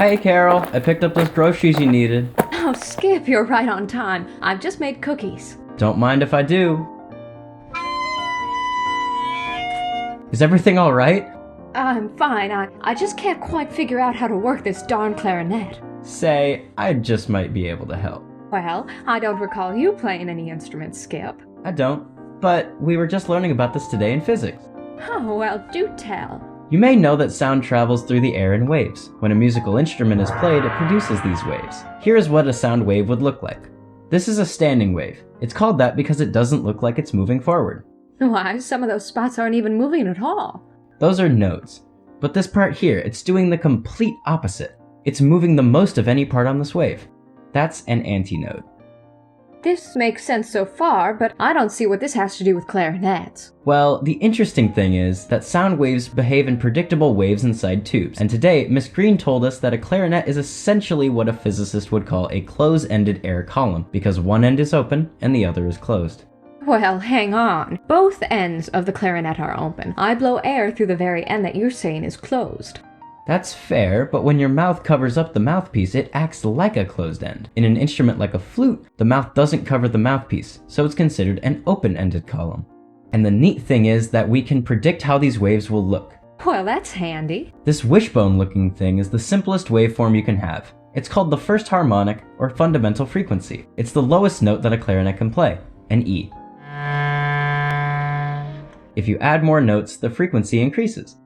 Hey, Carol. I picked up those groceries you needed. Oh, Skip, you're right on time. I've just made cookies. Don't mind if I do. Is everything all right? I'm fine. I just can't quite figure out how to work this darn clarinet. Say, I just might be able to help. Well, I don't recall you playing any instruments, Skip. I don't, but we were just learning about this today in physics. Oh, well, do tell. You may know that sound travels through the air in waves. When a musical instrument is played, it produces these waves. Here is what a sound wave would look like. This is a standing wave. It's called that because it doesn't look like it's moving forward. Why, some of those spots aren't even moving at all. Those are notes. But this part here, it's doing the complete opposite. It's moving the most of any part on this wave. That's an antinode. This makes sense so far, but I don't see what this has to do with clarinets. Well, the interesting thing is that sound waves behave in predictable waves inside tubes, and today Miss Green told us that a clarinet is essentially what a physicist would call a close-ended air column, because one end is open and the other is closed. Well, hang on. Both ends of the clarinet are open. I blow air through the very end that you're saying is closed. That's fair, but when your mouth covers up the mouthpiece, it acts like a closed end. In an instrument like a flute, the mouth doesn't cover the mouthpiece, so it's considered an open-ended column. And the neat thing is that we can predict how these waves will look. Well, that's handy. This wishbone-looking thing is the simplest waveform you can have. It's called the first harmonic, or fundamental frequency. It's the lowest note that a clarinet can play, an E. If you add more notes, the frequency increases.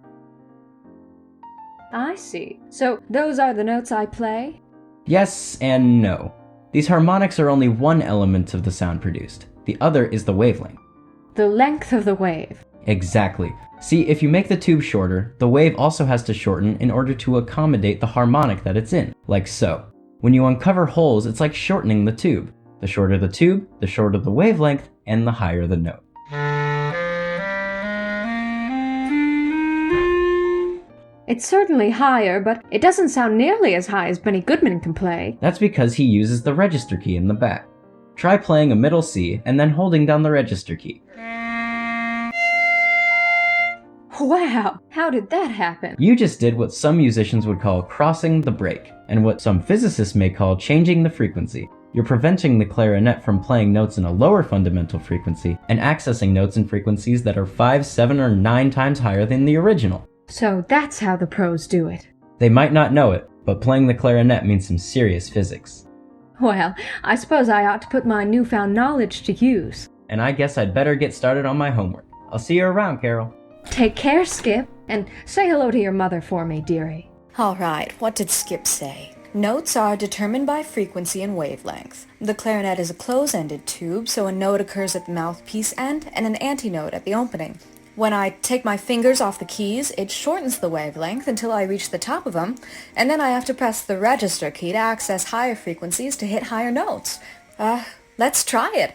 I see. So those are the notes I play? Yes and no. These harmonics are only one element of the sound produced. The other is the wavelength. The length of the wave. Exactly. See, if you make the tube shorter, the wave also has to shorten in order to accommodate the harmonic that it's in, like so. When you uncover holes, it's like shortening the tube. The shorter the tube, the shorter the wavelength, and the higher the note. It's certainly higher, but it doesn't sound nearly as high as Benny Goodman can play. That's because he uses the register key in the back. Try playing a middle C and then holding down the register key. Wow, how did that happen? You just did what some musicians would call crossing the break, and what some physicists may call changing the frequency. You're preventing the clarinet from playing notes in a lower fundamental frequency and accessing notes in frequencies that are 5, 7, or 9 times higher than the original. So that's how the pros do it. They might not know it, but playing the clarinet means some serious physics. Well, I suppose I ought to put my newfound knowledge to use. And I guess I'd better get started on my homework. I'll see you around, Carol. Take care, Skip, and say hello to your mother for me, dearie. All right, what did Skip say? Notes are determined by frequency and wavelength. The clarinet is a close-ended tube, so a note occurs at the mouthpiece end and an antinode at the opening. When I take my fingers off the keys, it shortens the wavelength until I reach the top of them, and then I have to press the register key to access higher frequencies to hit higher notes. Let's try it.